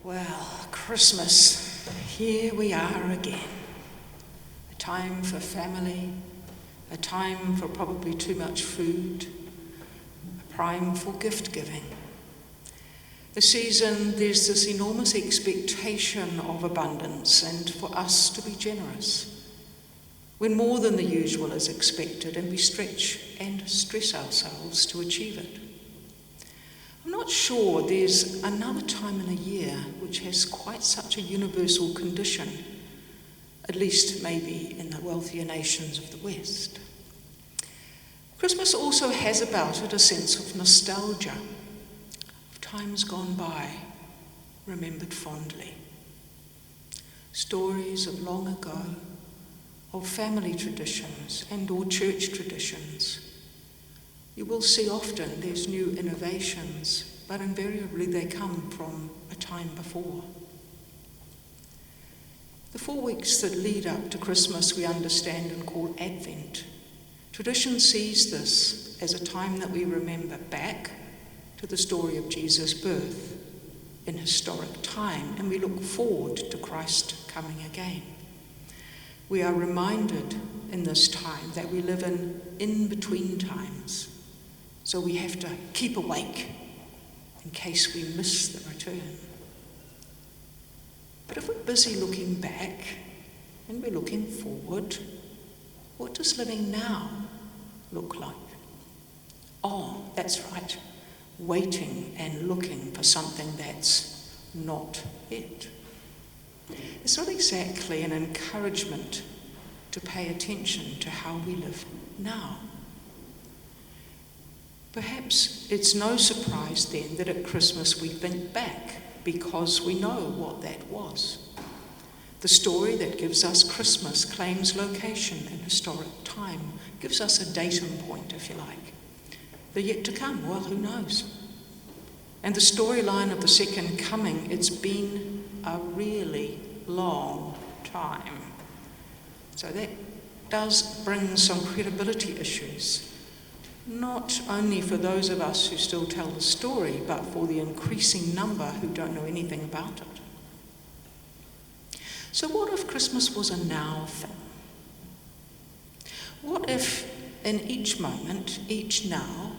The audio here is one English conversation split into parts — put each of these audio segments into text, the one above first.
Well, Christmas, here we are again. A time for family, a time for probably too much food, a prime for gift giving. A season, there's this enormous expectation of abundance and for us to be generous, when more than the usual is expected and we stretch and stress ourselves to achieve it. I'm not sure there's another time in a year which has quite such a universal condition, at least maybe in the wealthier nations of the West. Christmas also has about it a sense of nostalgia, of times gone by, remembered fondly. Stories of long ago, of family traditions and or church traditions. You will see often there's new innovations, but invariably they come from a time before. The 4 weeks that lead up to Christmas we understand and call Advent. Tradition sees this as a time that we remember back to the story of Jesus' birth in historic time, and we look forward to Christ coming again. We are reminded in this time that we live in between times. So we have to keep awake in case we miss the return. But if we're busy looking back and we're looking forward, what does living now look like? Oh, that's right, waiting and looking for something that's not it. It's not exactly an encouragement to pay attention to how we live now. Perhaps it's no surprise then that at Christmas we think back because we know what that was. The story that gives us Christmas claims location and historic time, gives us a datum point, if you like. The yet to come, well, who knows? And the storyline of the second coming, it's been a really long time. So that does bring some credibility issues. Not only for those of us who still tell the story, but for the increasing number who don't know anything about it. So what if Christmas was a now thing? What if in each moment, each now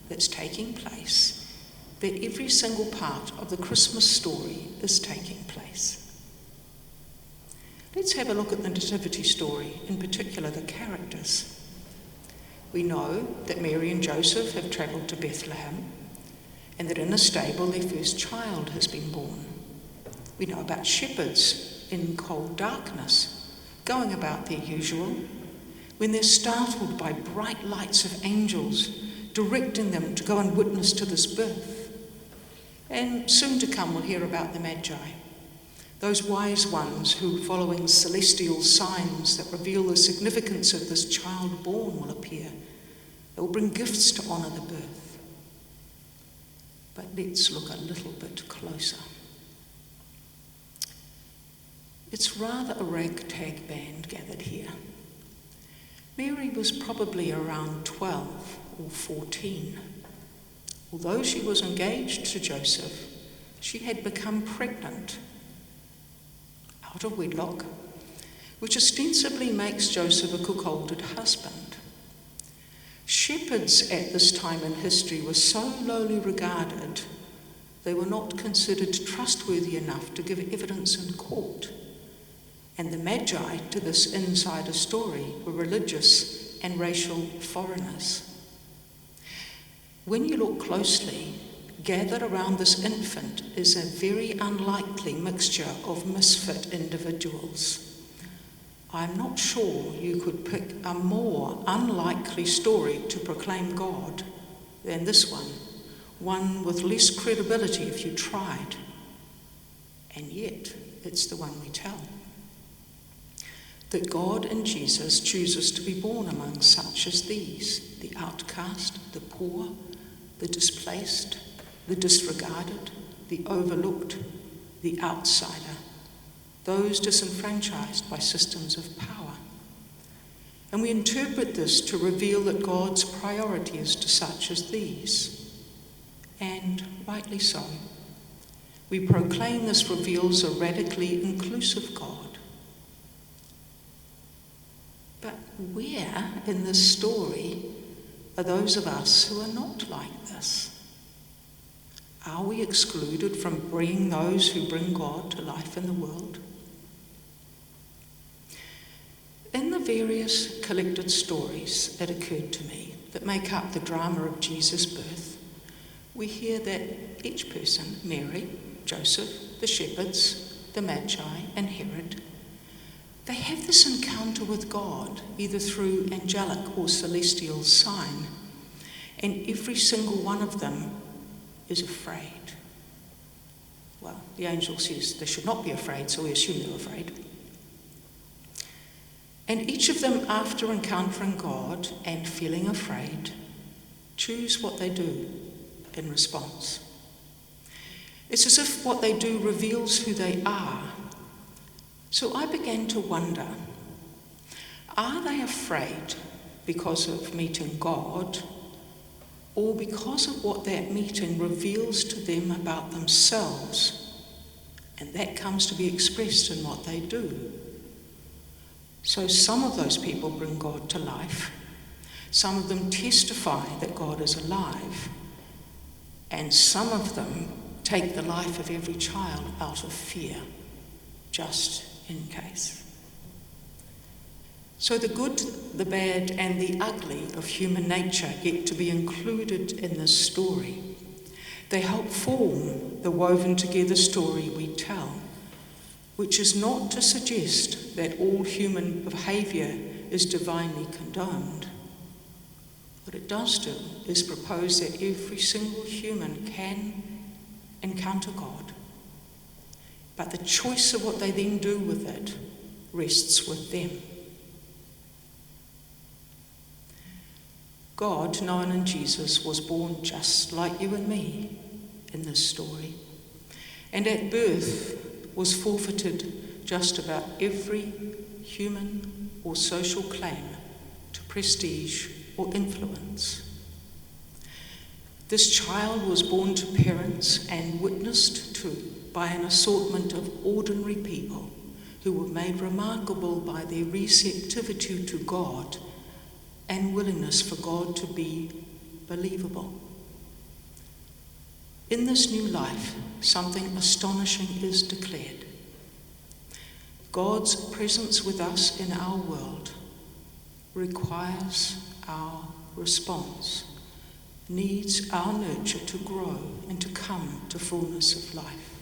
that's taking place, that every single part of the Christmas story is taking place? Let's have a look at the Nativity story, in particular the characters. We know that Mary and Joseph have travelled to Bethlehem and that in a stable their first child has been born. We know about shepherds in cold darkness, going about their usual, when they're startled by bright lights of angels, directing them to go and witness to this birth. And soon to come we'll hear about the Magi, those wise ones who, following celestial signs that reveal the significance of this child born, will appear. They will bring gifts to honour the birth. But let's look a little bit closer. It's rather a ragtag band gathered here. Mary was probably around 12 or 14. Although she was engaged to Joseph, she had become pregnant out of wedlock, which ostensibly makes Joseph a cuckolded husband. Shepherds at this time in history were so lowly regarded, they were not considered trustworthy enough to give evidence in court. And the Magi to this insider story were religious and racial foreigners. When you look closely, gathered around this infant is a very unlikely mixture of misfit individuals. I'm not sure you could pick a more unlikely story to proclaim God than this one with less credibility if you tried. And yet, it's the one we tell. That God in Jesus chooses to be born among such as these, the outcast, the poor, the displaced, the disregarded, the overlooked, the outsider, those disenfranchised by systems of power. And we interpret this to reveal that God's priority is to such as these. And rightly so. We proclaim this reveals a radically inclusive God. But where in this story are those of us who are not like this? Are we excluded from bringing those who bring God to life in the world? In the various collected stories that occurred to me that make up the drama of Jesus' birth, we hear that each person, Mary, Joseph, the shepherds, the Magi, and Herod, they have this encounter with God, either through angelic or celestial sign, and every single one of them is afraid. Well, the angel says they should not be afraid, so we assume they're afraid. And each of them, after encountering God and feeling afraid, choose what they do in response. It's as if what they do reveals who they are. So I began to wonder, are they afraid because of meeting God, or because of what that meeting reveals to them about themselves, and that comes to be expressed in what they do? So some of those people bring God to life, some of them testify that God is alive, and some of them take the life of every child out of fear, just in case. So the good, the bad, and the ugly of human nature get to be included in this story. They help form the woven together story we tell, which is not to suggest that all human behaviour is divinely condoned. What it does do is propose that every single human can encounter God, but the choice of what they then do with it rests with them. God, known in Jesus, was born just like you and me in this story, and at birth was forfeited just about every human or social claim to prestige or influence. This child was born to parents and witnessed to by an assortment of ordinary people who were made remarkable by their receptivity to God and willingness for God to be believable. In this new life, something astonishing is declared. God's presence with us in our world requires our response, needs our nurture to grow and to come to fullness of life.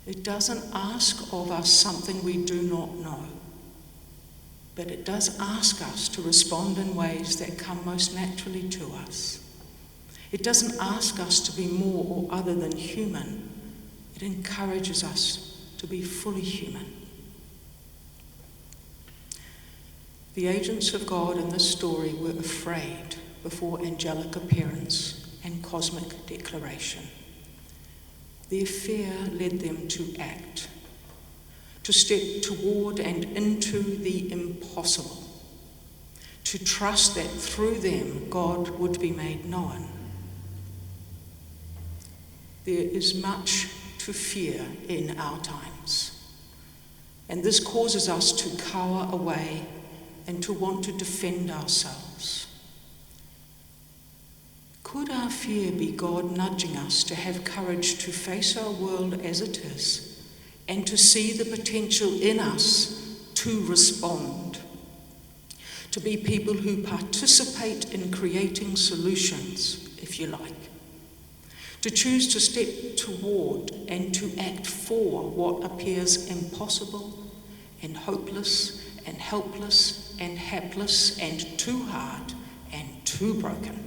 It doesn't ask of us something we do not know, but it does ask us to respond in ways that come most naturally to us. It doesn't ask us to be more or other than human. It encourages us to be fully human. The agents of God in this story were afraid before angelic appearance and cosmic declaration. Their fear led them to act, to step toward and into the impossible, to trust that through them God would be made known. There is much to fear in our times, and this causes us to cower away and to want to defend ourselves. Could our fear be God nudging us to have courage to face our world as it is and to see the potential in us to respond, to be people who participate in creating solutions, if you like, to choose to step toward and to act for what appears impossible and hopeless and helpless and hapless and too hard and too broken.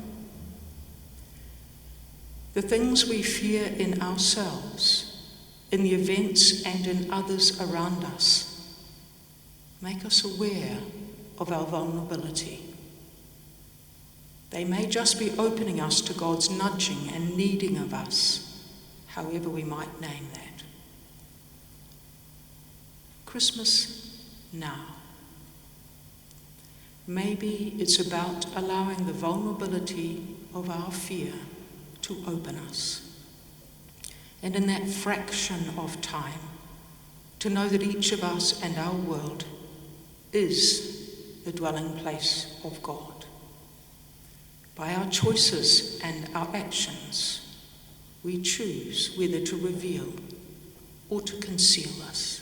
The things we fear in ourselves, in the events and in others around us, make us aware of our vulnerability. They may just be opening us to God's nudging and needing of us, however we might name that. Christmas now. Maybe it's about allowing the vulnerability of our fear to open us. and in that fraction of time, to know that each of us and our world is the dwelling place of God. By our choices and our actions, we choose whether to reveal or to conceal us.